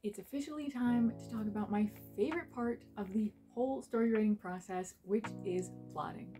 It's officially time to talk about my favorite part of the whole story writing process, which is plotting.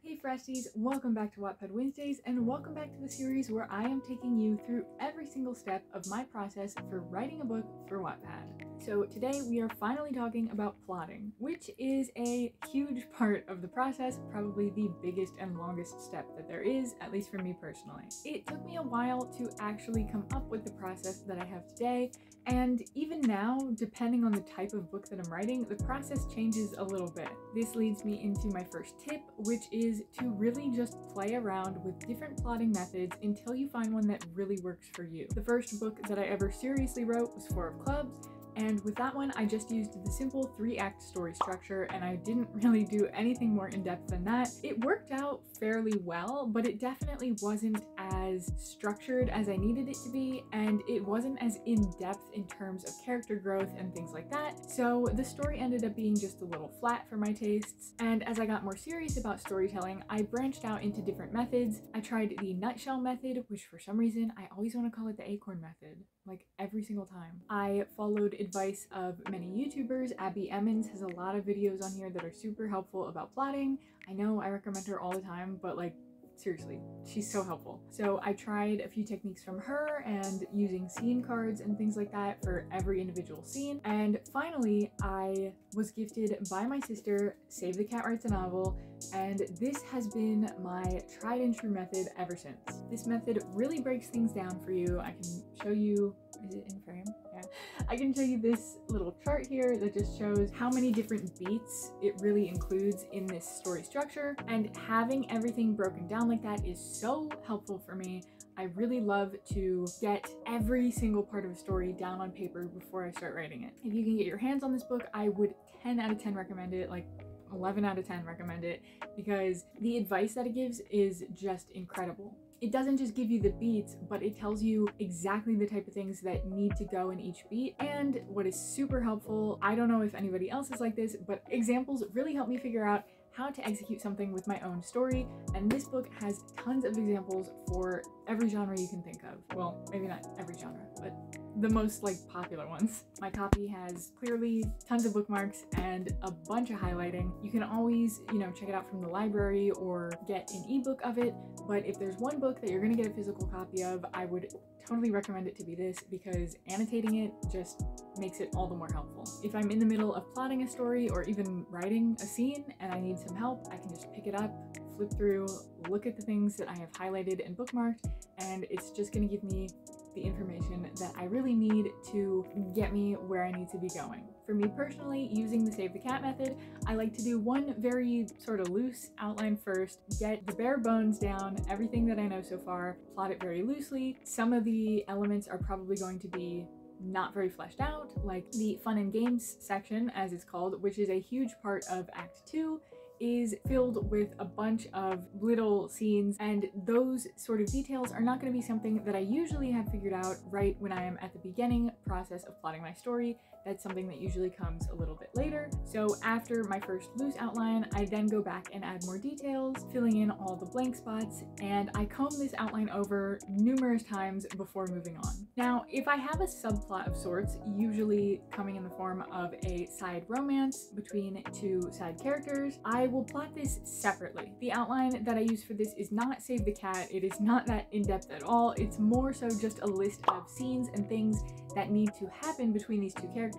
Hey fresties, welcome back to Wattpad Wednesdays, and welcome back to the series where I am taking you through every single step of my process for writing a book for Wattpad. So today we are finally talking about plotting, which is a huge part of the process, probably the biggest and longest step that there is, at least for me personally. It took me a while to actually come up with the process that I have today, and even now, depending on the type of book that I'm writing, the process changes a little bit. This leads me into my first tip, which is to really just play around with different plotting methods until you find one that really works for you. The first book that I ever seriously wrote was Four of Clubs, and with that one, I just used the simple 3-act story structure, and I didn't really do anything more in-depth than that. It worked out fairly well, but it definitely wasn't as structured as I needed it to be, and it wasn't as in-depth in terms of character growth and things like that, so the story ended up being just a little flat for my tastes. And as I got more serious about storytelling, I branched out into different methods. I tried the nutshell method, which for some reason I always want to call it the acorn method, like every single time. I followed advice of many YouTubers. Abby Emmons has a lot of videos on here that are super helpful about plotting. I know I recommend her all the time, but like, seriously, she's so helpful. So I tried a few techniques from her and using scene cards and things like that for every individual scene. And finally, I was gifted by my sister Save the Cat Writes a Novel, and this has been my tried and true method ever since. This method really breaks things down for you. I can show you, is it in frame? Yeah. I can show you this little chart here that just shows how many different beats it really includes in this story structure, and having everything broken down like that is so helpful for me. I really love to get every single part of a story down on paper before I start writing it. If you can get your hands on this book, I would 10 out of 10 recommend it, like 11 out of 10 recommend it, because the advice that it gives is just incredible. It doesn't just give you the beats, but it tells you exactly the type of things that need to go in each beat. And what is super helpful, I don't know if anybody else is like this, but examples really help me figure out how to execute something with my own story, and this book has tons of examples for every genre you can think of. Well, maybe not every genre, but the most like popular ones. My copy has clearly tons of bookmarks and a bunch of highlighting. You can always, check it out from the library or get an ebook of it, but if there's one book that you're gonna get a physical copy of, I would totally recommend it to be this, because annotating it just makes it all the more helpful. If I'm in the middle of plotting a story or even writing a scene and I need some help, I can just pick it up, flip through, look at the things that I have highlighted and bookmarked, and it's just going to give me the information that I really need to get me where I need to be going. For me personally, using the Save the Cat method, I like to do one very sort of loose outline first, get the bare bones down, everything that I know so far, plot it very loosely. Some of the elements are probably going to be not very fleshed out, like the fun and games section, as it's called, which is a huge part of Act 2, is filled with a bunch of little scenes, and those sort of details are not going to be something that I usually have figured out right when I am at the beginning process of plotting my story. That's something that usually comes a little bit later. So after my first loose outline, I then go back and add more details, filling in all the blank spots, and I comb this outline over numerous times before moving on. Now, if I have a subplot of sorts, usually coming in the form of a side romance between two side characters, I will plot this separately. The outline that I use for this is not Save the Cat. It is not that in-depth at all. It's more so just a list of scenes and things that need to happen between these two characters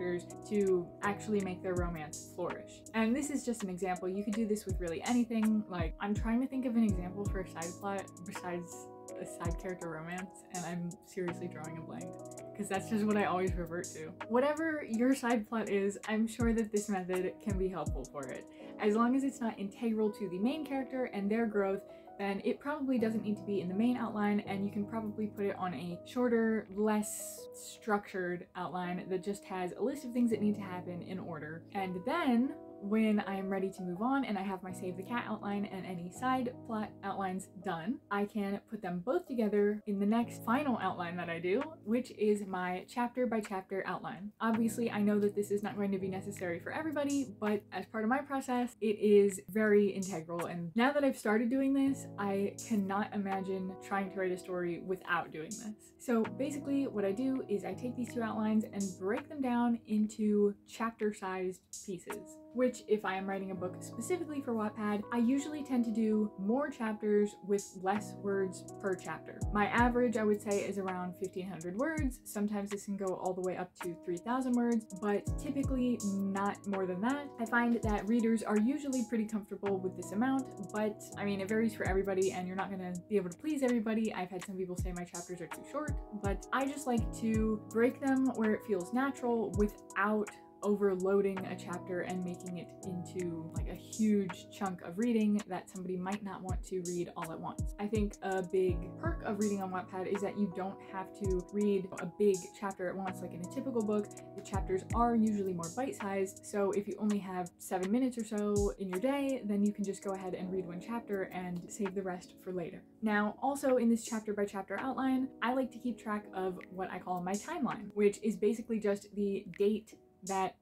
to actually make their romance flourish. And this is just an example. You could do this with really anything. Like, I'm trying to think of an example for a side plot besides a side character romance, and I'm seriously drawing a blank, because that's just what I always revert to. Whatever your side plot is, I'm sure that this method can be helpful for it. As long as it's not integral to the main character and their growth, then it probably doesn't need to be in the main outline, and you can probably put it on a shorter, less structured outline that just has a list of things that need to happen in order. And then when I am ready to move on and I have my Save the Cat outline and any side plot outlines done, I can put them both together in the next final outline that I do, which is my chapter by chapter outline. Obviously, I know that this is not going to be necessary for everybody, but as part of my process, it is very integral. And now that I've started doing this, I cannot imagine trying to write a story without doing this. So basically what I do is I take these two outlines and break them down into chapter-sized pieces, which if I am writing a book specifically for Wattpad, I usually tend to do more chapters with less words per chapter. My average, I would say, is around 1,500 words. Sometimes this can go all the way up to 3,000 words, but typically not more than that. I find that readers are usually pretty comfortable with this amount, but I mean, it varies for everybody and you're not gonna be able to please everybody. I've had some people say my chapters are too short, but I just like to break them where it feels natural without overloading a chapter and making it into like a huge chunk of reading that somebody might not want to read all at once. I think a big perk of reading on Wattpad is that you don't have to read a big chapter at once like in a typical book. The chapters are usually more bite-sized, so if you only have 7 minutes or so in your day, then you can just go ahead and read one chapter and save the rest for later. Now, also in this chapter by chapter outline, I like to keep track of what I call my timeline, which is basically just the date that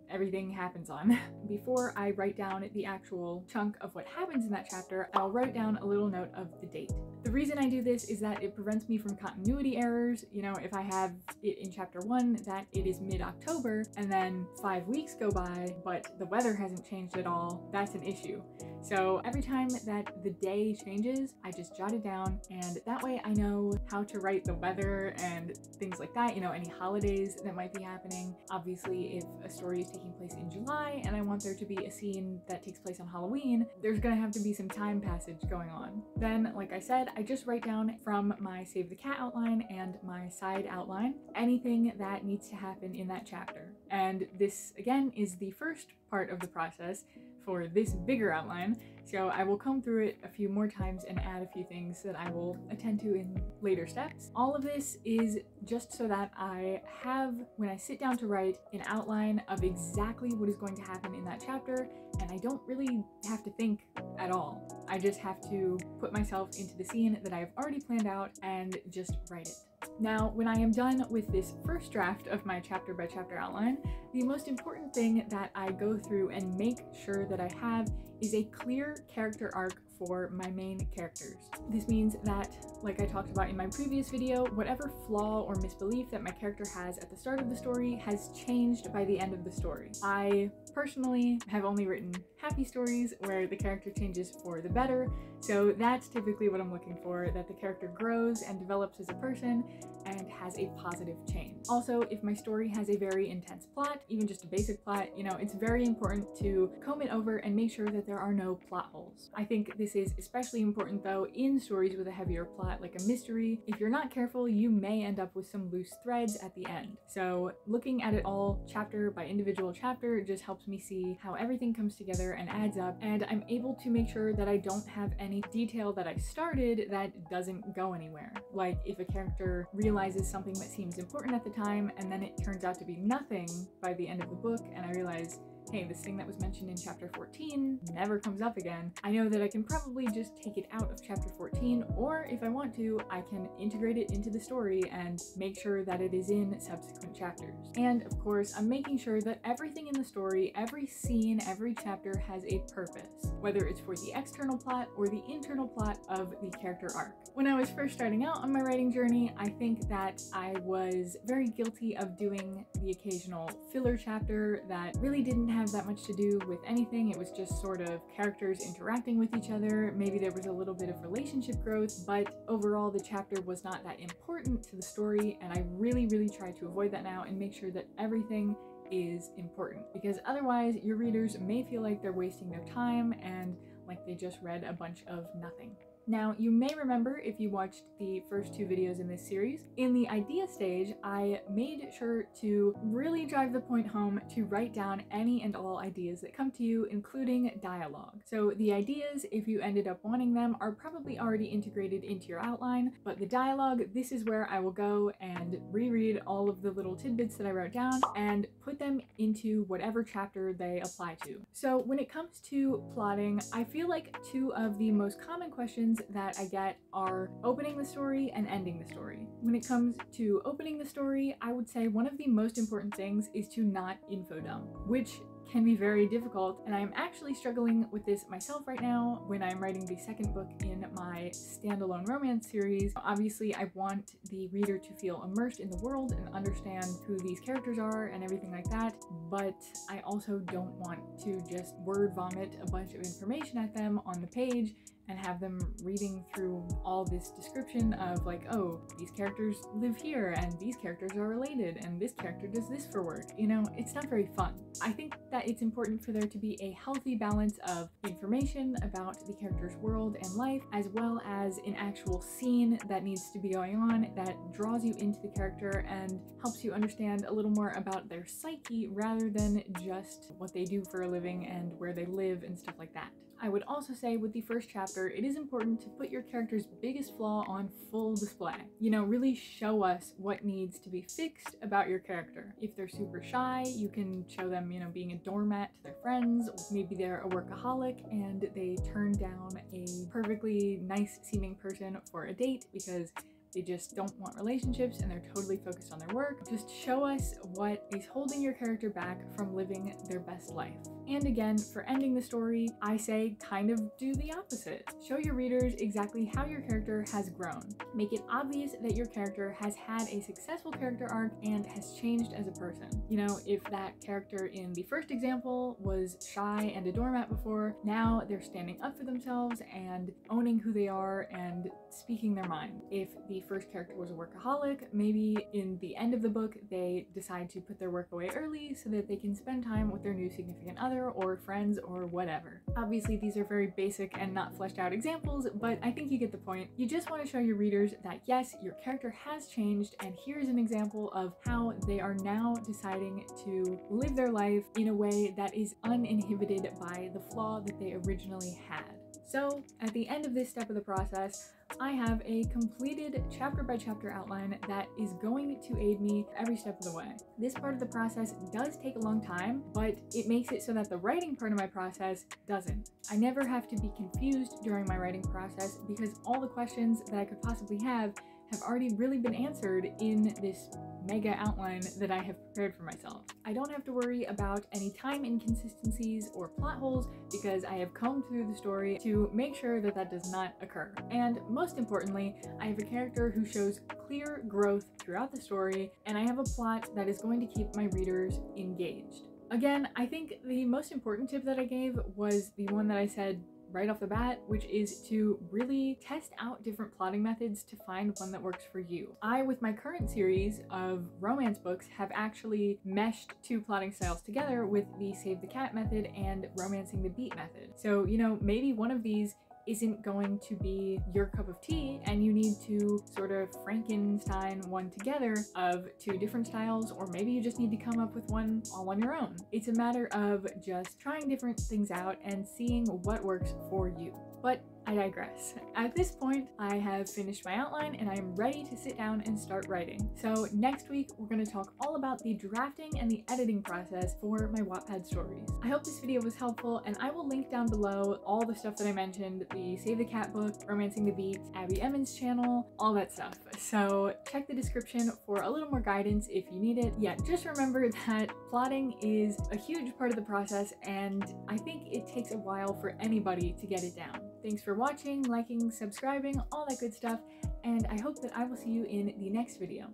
everything happens on. Before I write down the actual chunk of what happens in that chapter, I'll write down a little note of the date. The reason I do this is that it prevents me from continuity errors. You know, if I have it in chapter 1 that it is mid-October and then 5 weeks go by, but the weather hasn't changed at all, that's an issue. So every time that the day changes, I just jot it down, and that way I know how to write the weather and things like that, you know, any holidays that might be happening. Obviously, if a story is taking place in July and I want there to be a scene that takes place on Halloween, there's gonna have to be some time passage going on. Then, like I said, I just write down from my Save the Cat outline and my side outline anything that needs to happen in that chapter. And this, again, is the first part of the process for this bigger outline, so I will come through it a few more times and add a few things that I will attend to in later steps. All of this is just so that I have, when I sit down to write, an outline of exactly what is going to happen in that chapter, and I don't really have to think at all. I just have to put myself into the scene that I have already planned out and just write it. Now, when I am done with this first draft of my chapter by chapter outline, the most important thing that I go through and make sure that I have is a clear character arc for my main characters. This means that, like I talked about in my previous video, whatever flaw or misbelief that my character has at the start of the story has changed by the end of the story. I personally have only written happy stories where the character changes for the better, so that's typically what I'm looking for, that the character grows and develops as a person and has a positive change. Also, if my story has a very intense plot, even just a basic plot, you know, it's very important to comb it over and make sure that there are no plot holes. I think this is especially important though in stories with a heavier plot like a mystery. If you're not careful, you may end up with some loose threads at the end. So looking at it all chapter by individual chapter just helps me see how everything comes together and adds up, and I'm able to make sure that I don't have any detail that I started that doesn't go anywhere. Like if a character realizes something that seems important at the time and then it turns out to be nothing by the end of the book, and I realize, hey, this thing that was mentioned in chapter 14 never comes up again, I know that I can probably just take it out of chapter 14, or if I want to, I can integrate it into the story and make sure that it is in subsequent chapters. And of course, I'm making sure that everything in the story, every scene, every chapter has a purpose, whether it's for the external plot or the internal plot of the character arc. When I was first starting out on my writing journey, I think that I was very guilty of doing the occasional filler chapter that really didn't have that much to do with anything. It was just sort of characters interacting with each other. Maybe there was a little bit of relationship growth, but overall the chapter was not that important to the story, and I really try to avoid that now and make sure that everything is important, because otherwise your readers may feel like they're wasting their time and like they just read a bunch of nothing. Now, you may remember if you watched the first 2 videos in this series, in the idea stage, I made sure to really drive the point home to write down any and all ideas that come to you, including dialogue. So the ideas, if you ended up wanting them, are probably already integrated into your outline, but the dialogue, this is where I will go and reread all of the little tidbits that I wrote down and put them into whatever chapter they apply to. So when it comes to plotting, I feel like 2 of the most common questions that I get are opening the story and ending the story. When it comes to opening the story, I would say one of the most important things is to not info dump, which can be very difficult, and I'm actually struggling with this myself right now when I'm writing the second book in my standalone romance series. Obviously, I want the reader to feel immersed in the world and understand who these characters are and everything like that, but I also don't want to just word vomit a bunch of information at them on the page and have them reading through all this description of like, oh, these characters live here and these characters are related and this character does this for work. You know, it's not very fun. I think that it's important for there to be a healthy balance of information about the character's world and life, as well as an actual scene that needs to be going on that draws you into the character and helps you understand a little more about their psyche rather than just what they do for a living and where they live and stuff like that. I would also say with the first chapter, it is important to put your character's biggest flaw on full display. You know, really show us what needs to be fixed about your character. If they're super shy, you can show them, you know, being a doormat to their friends. Maybe they're a workaholic and they turn down a perfectly nice seeming person for a date because they just don't want relationships and they're totally focused on their work. Just show us what is holding your character back from living their best life. And again, for ending the story, I say kind of do the opposite. Show your readers exactly how your character has grown. Make it obvious that your character has had a successful character arc and has changed as a person. You know, if that character in the first example was shy and a doormat before, now they're standing up for themselves and owning who they are and speaking their mind. If the first character was a workaholic, maybe in the end of the book they decide to put their work away early so that they can spend time with their new significant other or friends or whatever. Obviously these are very basic and not fleshed out examples, but I think you get the point. You just want to show your readers that yes, your character has changed and here's an example of how they are now deciding to live their life in a way that is uninhibited by the flaw that they originally had. So at the end of this step of the process, I have a completed chapter by chapter outline that is going to aid me every step of the way. This part of the process does take a long time, but it makes it so that the writing part of my process doesn't. I never have to be confused during my writing process because all the questions that I could possibly have already really been answered in this mega outline that I have prepared for myself. I don't have to worry about any time inconsistencies or plot holes because I have combed through the story to make sure that that does not occur. And most importantly, I have a character who shows clear growth throughout the story, and I have a plot that is going to keep my readers engaged. Again, I think the most important tip that I gave was the one that I said right off the bat, which is to really test out different plotting methods to find one that works for you. I, with my current series of romance books, have actually meshed 2 plotting styles together with the Save the Cat method and Romancing the Beat method. So, you know, maybe one of these isn't going to be your cup of tea and you need to sort of Frankenstein one together of 2 different styles, or maybe you just need to come up with one all on your own. It's a matter of just trying different things out and seeing what works for you. But I digress. At this point, I have finished my outline and I am ready to sit down and start writing. So next week, we're going to talk all about the drafting and the editing process for my Wattpad stories. I hope this video was helpful, and I will link down below all the stuff that I mentioned, the Save the Cat book, Romancing the Beat, Abby Emmons' channel, all that stuff. So check the description for a little more guidance if you need it. Yeah, just remember that plotting is a huge part of the process, and I think it takes a while for anybody to get it down. Thanks for watching, liking, subscribing, all that good stuff, and I hope that I will see you in the next video.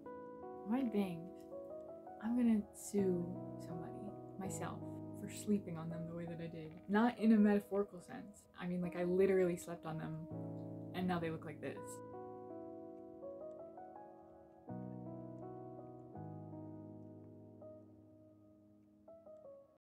My bangs. I'm gonna sue somebody, myself, for sleeping on them the way that I did. Not in a metaphorical sense. I mean, like, I literally slept on them, and now they look like this.